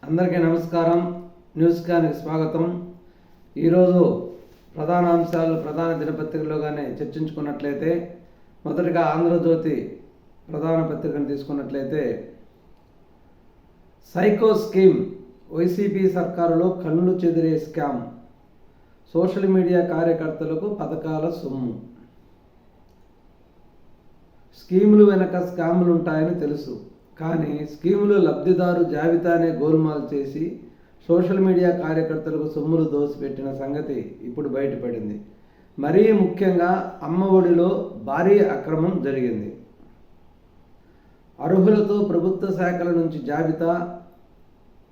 అందరికీ నమస్కారం. న్యూస్ క్యాన్కి స్వాగతం. ఈరోజు ప్రధాన అంశాలు ప్రధాన దినపత్రికలోగానే చర్చించుకున్నట్లయితే, మొదటిగా ఆంధ్రజ్యోతి ప్రధాన పత్రికను తీసుకున్నట్లయితే, సైకో స్కీమ్, వైసీపీ సర్కారులో కళ్ళు చెదిరే స్కామ్, సోషల్ మీడియా కార్యకర్తలకు పథకాల సొమ్ము. స్కీములు వెనక స్కాములు ఉంటాయని తెలుసు, కానీ స్కీములు లబ్ధిదారు జాబితానే గోల్మాల్ చేసి సోషల్ మీడియా కార్యకర్తలకు సొమ్ములు దోసిపెట్టిన సంగతి ఇప్పుడు బయటపడింది. మరీ ముఖ్యంగా అమ్మ ఒడిలో భారీ అక్రమం జరిగింది. అర్హులతో ప్రభుత్వ శాఖల నుంచి జాబితా,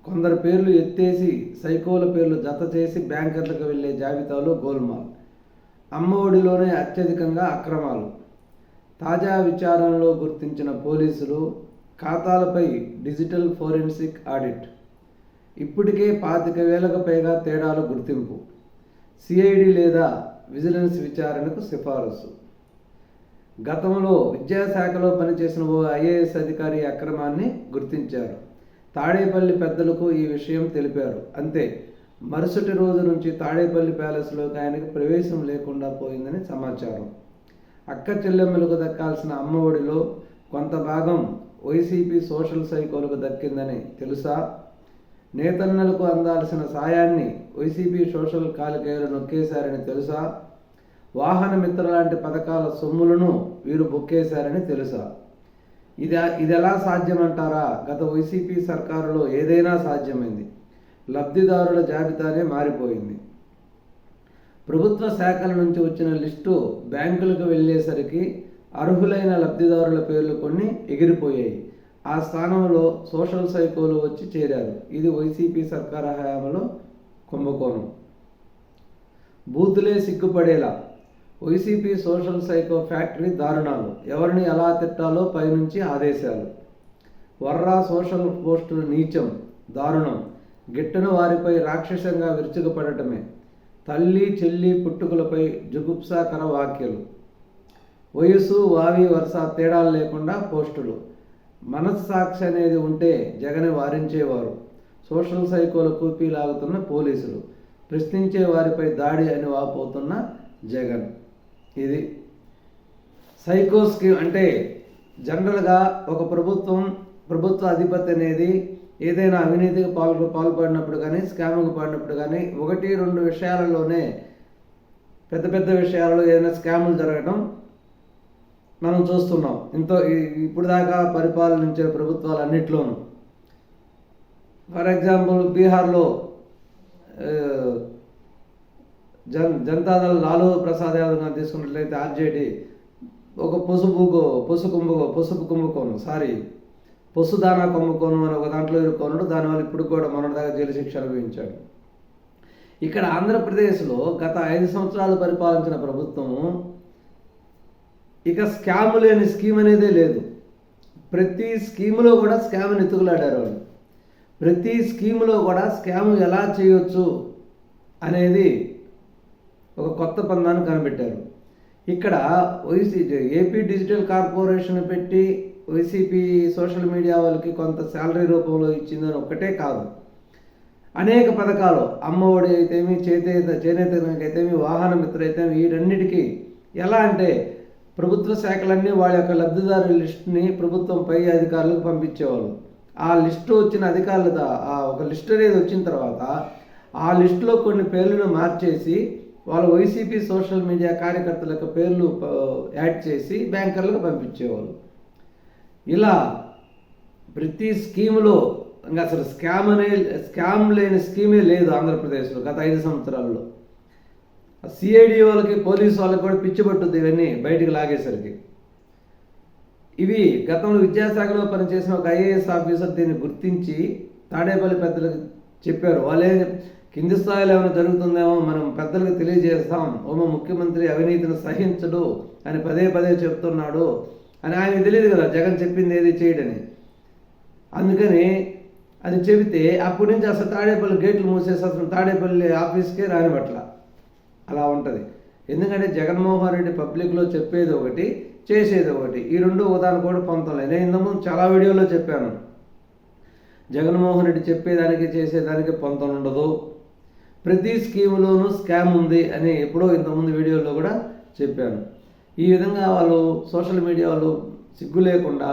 కొందరు పేర్లు ఎత్తేసి సైకోల పేర్లు జత చేసి బ్యాంకర్లకు వెళ్లే జాబితాలో గోల్మాల్. అమ్మ ఒడిలోనే అత్యధికంగా అక్రమాలు. తాజా విచారణలో గుర్తించిన పోలీసులు ఖాతాలపై డిజిటల్ ఫోరెన్సిక్ ఆడిట్. ఇప్పటికే 25,000కు పైగా తేడాలు గుర్తింపు. సిఐడి లేదా విజిలెన్స్ విచారణకు సిఫారసు. గతంలో విద్యాశాఖలో పనిచేసిన ఓ ఐఏఎస్ అధికారి అక్రమాన్ని గుర్తించారు. తాడేపల్లి పెద్దలకు ఈ విషయం తెలిపారు. అంతే, మరుసటి రోజు నుంచి తాడేపల్లి ప్యాలెస్లోకి ఆయనకు ప్రవేశం లేకుండా పోయిందని సమాచారం. అక్క చెల్లెమ్మలకు దక్కాల్సిన అమ్మ ఒడిలో కొంత భాగం వైసీపీ సోషల్ సైకోలకు దక్కిందని తెలుసా? నేతన్నలకు అందాల్సిన సాయాన్ని వైసీపీ సోషల్ కాలికేయులు నొక్కేశారని తెలుసా? వాహన మిత్ర లాంటి పథకాల సొమ్ములను వీరు బొక్కేశారని తెలుసా? ఇది ఎలా సాధ్యమంటారా? గత వైసీపీ సర్కారులో ఏదైనా సాధ్యమైంది. లబ్ధిదారుల జాబితానే మారిపోయింది. ప్రభుత్వ శాఖల నుంచి వచ్చిన లిస్టు బ్యాంకులకు వెళ్ళేసరికి అర్హులైన లబ్ధిదారుల పేర్లు కొన్ని ఎగిరిపోయాయి. ఆ స్థానంలో సోషల్ సైకోలు వచ్చి చేరారు. ఇది వైసీపీ సర్కారు హయాంలో కుంభకోణం. బూతులే సిగ్గుపడేలా వైసీపీ సోషల్ సైకో ఫ్యాక్టరీ దారుణాలు. ఎవరిని ఎలా తిట్టాలో పైనుంచి ఆదేశాలు. వర్రా సోషల్ పోస్టులు నీచం, దారుణం. గిట్టను వారిపై రాక్షసంగా విరుచుకుపడటమే. తల్లి చెల్లి పుట్టుకలపై జుగుప్సాకర వ్యాఖ్యలు. వయసు వావి వరుస తేడాలు లేకుండా పోస్టులు. మనస్సాక్షి అనేది ఉంటే జగన్ వారించేవారు. సోషల్ సైకోల కూపీ లాగుతున్న పోలీసులు. ప్రశ్నించే వారిపై దాడి అని వాపోతున్న జగన్. ఇది సైకో స్కీమ్ అంటే జనరల్గా ఒక ప్రభుత్వ అధిపతి అనేది ఏదైనా అవినీతికి పాల్పడినప్పుడు కానీ, స్కామ్కు పడినప్పుడు కానీ, 1-2 విషయాలలోనే పెద్ద పెద్ద విషయాలలో ఏదైనా స్కాములు జరగడం మనం చూస్తున్నాం. ఇప్పుడు దాకా పరిపాలించే ప్రభుత్వాలన్నింటిలోనూ. ఫర్ ఎగ్జాంపుల్, బీహార్లో జనతాదళ్ లాలూ ప్రసాద్ యాదవ్ గారు తీసుకున్నట్లయితే ఆర్జేడీ ఒక పసుపు కుంభకోణం పశుదానా కుంభకోణం అని ఒక దాంట్లో ఇరుక్కోనుడు. దానివల్ల ఇప్పుడు కూడా మొన్నటిదాకా జైలు శిక్ష అనుభవించాడు. ఇక్కడ ఆంధ్రప్రదేశ్లో గత 5 సంవత్సరాలు పరిపాలించిన ప్రభుత్వము ఇక స్కామ్ లేని స్కీమ్ అనేదే లేదు. ప్రతి స్కీములో కూడా స్కామ్ని ఎత్తుకులాడారు వాళ్ళు. ప్రతి స్కీములో కూడా స్కామ్ ఎలా చేయొచ్చు అనేది ఒక కొత్త పందాన్ని కనిపెట్టారు. ఇక్కడ ఏపీ డిజిటల్ కార్పొరేషన్ పెట్టి వైసీపీ సోషల్ మీడియా వాళ్ళకి కొంత శాలరీ రూపంలో ఇచ్చిందని ఒక్కటే కాదు, అనేక పథకాలు, అమ్మ ఒడి అయితేమి, చేనేతకైతేమి, వాహన మిత్ర అయితేమి, వీటన్నిటికీ ఎలా అంటే ప్రభుత్వ శాఖలన్నీ వాళ్ళ యొక్క లబ్ధిదారుల లిస్టుని ప్రభుత్వం పై అధికారులకు పంపించేవాళ్ళు. ఆ లిస్టు వచ్చిన అధికారులతో ఒక లిస్ట్ అనేది వచ్చిన తర్వాత ఆ లిస్టులో కొన్ని పేర్లను మార్చేసి వాళ్ళు వైసీపీ సోషల్ మీడియా కార్యకర్తల యొక్క పేర్లు యాడ్ చేసి బ్యాంకర్లకు పంపించేవాళ్ళు. ఇలా ప్రతి స్కీములో ఇంకా అసలు స్కామ్ లేని స్కీమే లేదు ఆంధ్రప్రదేశ్లో గత 5 సంవత్సరాల్లో. సిఐడి వాళ్ళకి, పోలీసు వాళ్ళకి కూడా పిచ్చి పట్టుద్ది ఇవన్నీ బయటికి లాగేసరికి. ఇవి గతంలో విద్యాశాఖలో పనిచేసిన ఒక ఐఏఎస్ ఆఫీసర్ దీన్ని గుర్తించి తాడేపల్లి పెద్దలకు చెప్పారు. వాళ్ళే కింది స్థాయిలో ఏమైనా జరుగుతుందేమో మనం పెద్దలకు తెలియజేస్తాం, ముఖ్యమంత్రి అవినీతిని సహించడు అని పదే చెప్తున్నాడు అని ఆయనకు తెలియదు కదా జగన్ చెప్పింది ఏది చేయడని. అందుకని అది చెబితే అప్పటి నుంచి అసలు తాడేపల్లి గేట్లు మూసేసి అసలు తాడేపల్లి ఆఫీస్కే రానిపట్ల. అలా ఉంటుంది. ఎందుకంటే జగన్మోహన్ రెడ్డి పబ్లిక్లో చెప్పేది ఒకటి, చేసేది ఒకటి. ఈ రెండు ఉదాహరణ కూడా పొందలేదు. నేను ఇంతకుముందు చాలా వీడియోలో చెప్పాను. జగన్మోహన్ రెడ్డి చెప్పేదానికి చేసేదానికి పొంతన ఉండదు. ప్రతి స్కీములోనూ స్కామ్ ఉంది అని ఎప్పుడో ఇంతకుముందు వీడియోలో కూడా చెప్పాను. ఈ విధంగా వాళ్ళు సోషల్ మీడియా వాళ్ళు సిగ్గు లేకుండా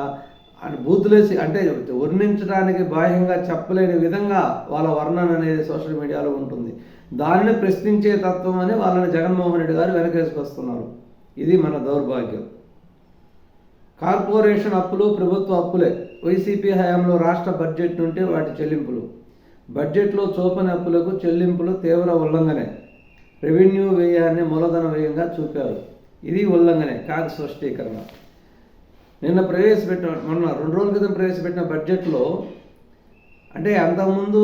బూతులేసి అంటే వర్ణించడానికి బాహ్యంగా చెప్పలేని విధంగా వాళ్ళ వర్ణన అనేది సోషల్ మీడియాలో ఉంటుంది. దానిని ప్రశ్నించే తత్వం అని వాళ్ళని జగన్మోహన్ రెడ్డి గారు వెనకేసుకొస్తున్నారు. ఇది మన దౌర్భాగ్యం. కార్పొరేషన్ అప్పులు ప్రభుత్వ అప్పులే. వైసీపీ హయాంలో రాష్ట్ర బడ్జెట్ నుండి వాటి చెల్లింపులు. బడ్జెట్లో చూపని అప్పులకు చెల్లింపులు తీవ్ర ఉల్లంఘనే. రెవెన్యూ వ్యయాన్ని మూలధన వ్యయంగా చూపారు. ఇది ఉల్లంఘనే, కాదు స్పష్టీకరణ. మొన్న 2 రోజుల క్రితం ప్రవేశపెట్టిన బడ్జెట్లో అంటే అంతకుముందు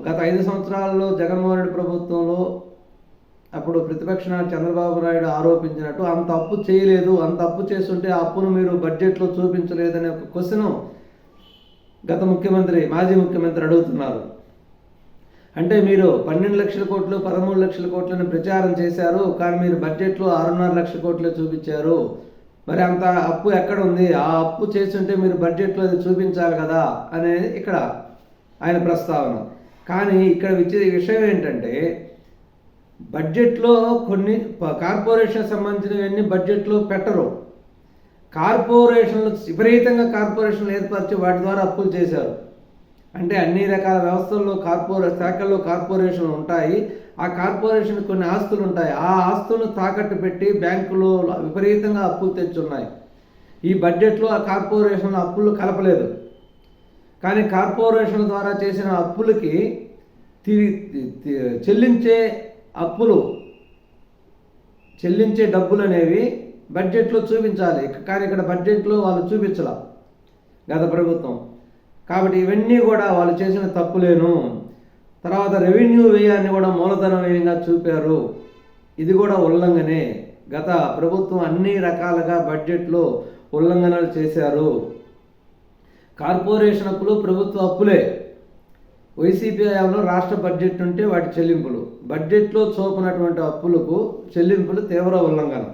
గత 5 సంవత్సరాల్లో జగన్మోహన్ రెడ్డి ప్రభుత్వంలో అప్పుడు ప్రతిపక్ష చంద్రబాబు నాయుడు ఆరోపించినట్టు అంత అప్పు చేయలేదు, అంత అప్పు చేస్తుంటే ఆ అప్పును మీరు బడ్జెట్లో చూపించలేదనే ఒక క్వశ్చన్ గత మాజీ ముఖ్యమంత్రి అడుగుతున్నారు. అంటే మీరు 12 లక్షల కోట్లు 13 లక్షల కోట్లని ప్రచారం చేశారు, కానీ మీరు బడ్జెట్లో 6.5 లక్షల కోట్లే చూపించారు. మరి అంత అప్పు ఎక్కడ ఉంది? ఆ అప్పు చేస్తుంటే మీరు బడ్జెట్లో అది చూపించాలి కదా అనేది ఇక్కడ ఆయన ప్రస్తావన. కానీ ఇక్కడ విషయం ఏంటంటే బడ్జెట్లో కొన్ని కార్పొరేషన్ సంబంధించినవన్నీ బడ్జెట్లో పెట్టరు. కార్పొరేషన్లు విపరీతంగా కార్పొరేషన్లు ఏర్పరిచి వాటి ద్వారా అప్పులు చేశారు. అంటే అన్ని రకాల వ్యవస్థల్లో శాఖల్లో కార్పొరేషన్లు ఉంటాయి. ఆ కార్పొరేషన్ కొన్ని ఆస్తులు ఉంటాయి. ఆ ఆస్తులను తాకట్టు పెట్టి బ్యాంకులో విపరీతంగా అప్పులు తెచ్చున్నాయి. ఈ బడ్జెట్లో ఆ కార్పొరేషన్ అప్పులు కలపలేదు. కానీ కార్పొరేషన్ల ద్వారా చేసిన అప్పులకి చెల్లించే డబ్బులు అనేవి బడ్జెట్లో చూపించాలి. కానీ ఇక్కడ బడ్జెట్లో వాళ్ళు చూపించాల గత ప్రభుత్వం. కాబట్టి ఇవన్నీ కూడా వాళ్ళు చేసిన తప్పులేను. తర్వాత రెవెన్యూ వ్యయాన్ని కూడా మూలధన వ్యయంగా చూపారు. ఇది కూడా ఉల్లంఘనే. గత ప్రభుత్వం అన్ని రకాలుగా బడ్జెట్లో ఉల్లంఘనలు చేశారు. కార్పొరేషన్ అప్పులు ప్రభుత్వ అప్పులే. వైసీపీ హయాంలో రాష్ట్ర బడ్జెట్ ఉంటే వాటి చెల్లింపులు. బడ్జెట్లో చూపనటువంటి అప్పులకు చెల్లింపులు తీవ్ర ఉల్లంఘన.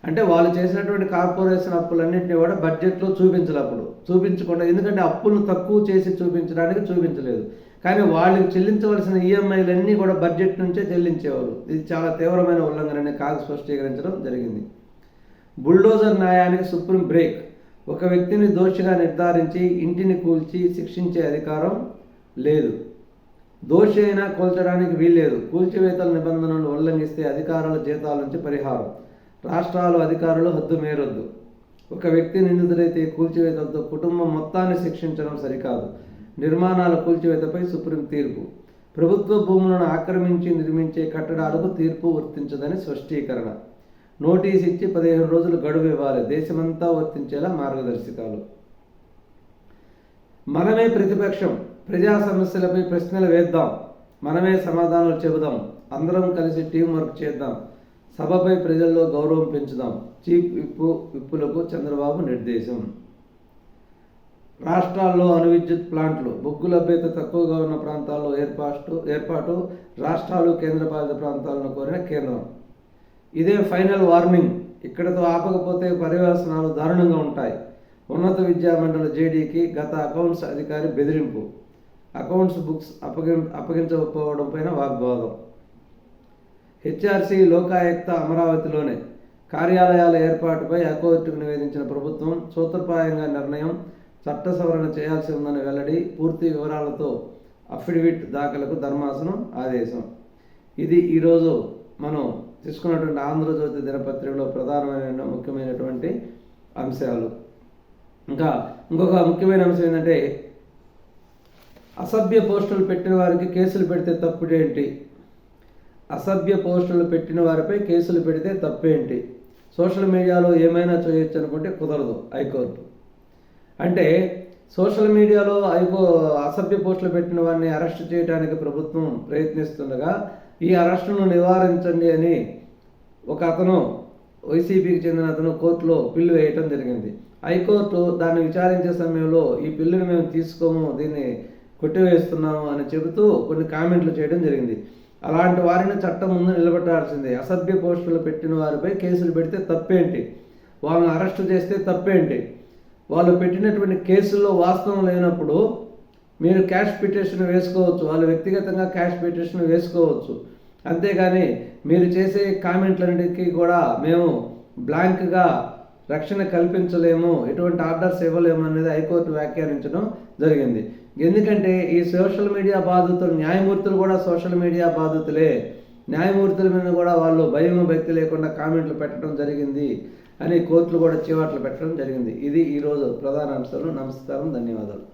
అంటే వాళ్ళు చేసినటువంటి కార్పొరేషన్ అప్పులన్నింటినీ కూడా బడ్జెట్లో చూపించకుండా, ఎందుకంటే అప్పులను తక్కువ చేసి చూపించలేదు. కానీ వాళ్ళకి చెల్లించవలసిన ఈఎంఐలన్నీ కూడా బడ్జెట్ నుంచే చెల్లించేవారు. ఇది చాలా తీవ్రమైన ఉల్లంఘనని కాదు స్పష్టీకరించడం జరిగింది. బుల్డోజర్ న్యాయానికి సుప్రీం బ్రేక్. ఒక వ్యక్తిని దోషిగా నిర్ధారించి ఇంటిని కూల్చి శిక్షించే అధికారం లేదు. దోషి అయినా కూల్చడానికి వీల్లేదు. కూల్చివేతల నిబంధనలు ఉల్లంఘిస్తే అధికారుల జీతాల నుంచి పరిహారం. రాష్ట్రాలు అధికారులు హద్దు మేరొద్దు. ఒక వ్యక్తి నిందితుడైతే కూల్చివేతలతో కుటుంబం మొత్తాన్ని శిక్షించడం సరికాదు. నిర్మాణాల కూల్చివేతపై సుప్రీం తీర్పు. ప్రభుత్వ భూములను ఆక్రమించి నిర్మించే కట్టడాలకు తీర్పు వర్తించదని స్పష్టీకరణ. నోటీస్ ఇచ్చి 15 రోజులు గడువు ఇవ్వాలి. దేశమంతా వర్తించేలా మార్గదర్శకాలు. మనమే ప్రతిపక్షం. ప్రజా సమస్యలపై ప్రశ్నలు వేద్దాం, మనమే సమాధానాలు చెబుదాం, అందరం కలిసి టీం వర్క్ చేద్దాం, సభపై ప్రజల్లో గౌరవం పెంచుదాం. చీఫ్ విప్పులకు చంద్రబాబు నిర్దేశం. రాష్ట్రాల్లో అణు విద్యుత్ ప్లాంట్లు. బొగ్గు లభ్యత తక్కువగా ఉన్న ప్రాంతాల్లో ఏర్పాటు రాష్ట్రాలు కేంద్రపాలిత ప్రాంతాలను కోరిన కేంద్రం. ఇదే ఫైనల్ వార్నింగ్. ఇక్కడతో ఆపకపోతే పర్యవసనాలు దారుణంగా ఉంటాయి. ఉన్నత విద్యా మండలి జేడీకి గత అకౌంట్స్ అధికారి బెదిరింపు. అకౌంట్స్ బుక్స్ అప్పగించకపోవడం పైన వాగ్వాదం. హెచ్ఆర్సీ లోకాయుక్త అమరావతిలోనే. కార్యాలయాల ఏర్పాటుపై హైకోర్టుకు నివేదించిన ప్రభుత్వం సూత్రప్రాయంగా నిర్ణయం. చట్ట సవరణ చేయాల్సి ఉందని వెల్లడి. పూర్తి వివరాలతో అఫిడవిట్ దాఖలకు ధర్మాసనం ఆదేశం. ఇది ఈరోజు మనం తీసుకున్నటువంటి ఆంధ్రజ్యోతి దినపత్రికలో ప్రధానమైన ముఖ్యమైనటువంటి అంశాలు. ఇంకొక ముఖ్యమైన అంశం ఏంటంటే అసభ్య పోస్టులు పెట్టిన వారికి కేసులు పెడితే తప్పుడేంటి? అసభ్య పోస్టులు పెట్టిన వారిపై కేసులు పెడితే తప్పేంటి? సోషల్ మీడియాలో ఏమైనా చేయొచ్చు అనుకుంటే కుదరదు హైకోర్టు. అంటే సోషల్ మీడియాలో అసభ్య పోస్టులు పెట్టిన వారిని అరెస్ట్ చేయడానికి ప్రభుత్వం ప్రయత్నిస్తుండగా ఈ అరెస్టును నివారించండి అని ఒక అతను, వైసీపీకి చెందిన అతను కోర్టులో పిల్లు వేయటం జరిగింది. హైకోర్టు దాన్ని విచారించే సమయంలో ఈ పిల్లుని మేము తీసుకోము, దీన్ని కొట్టివేస్తున్నాము అని చెబుతూ కొన్ని కామెంట్లు చేయడం జరిగింది. అలాంటి వారిని చట్టం ముందు నిలబెట్టాల్సిందే. అసభ్య పోస్టులు పెట్టిన వారిపై కేసులు పెడితే తప్పేంటి? వాళ్ళని అరెస్టు చేస్తే తప్పేంటి? వాళ్ళు పెట్టినటువంటి కేసుల్లో వాస్తవం లేనప్పుడు మీరు క్యాష్ పిటిషన్ వేసుకోవచ్చు, వాళ్ళు వ్యక్తిగతంగా క్యాష్ పిటిషన్ వేసుకోవచ్చు. అంతేగాని మీరు చేసే కామెంట్లన్నిటికీ కూడా మేము బ్లాంక్గా రక్షణ కల్పించలేము, ఎటువంటి ఆర్డర్స్ ఇవ్వలేము అనేది హైకోర్టు వ్యాఖ్యానించడం జరిగింది. ఎందుకంటే ఈ సోషల్ మీడియా బాధితులు, న్యాయమూర్తులు కూడా సోషల్ మీడియా బాధితులే, న్యాయమూర్తుల మీద కూడా వాళ్ళు భయం భక్తి లేకుండా కామెంట్లు పెట్టడం జరిగింది అని కోర్టులు కూడా చీవాట్లు పెట్టడం జరిగింది. ఇది ఈరోజు ప్రధాన అంశాలు. నమస్కారం, ధన్యవాదాలు.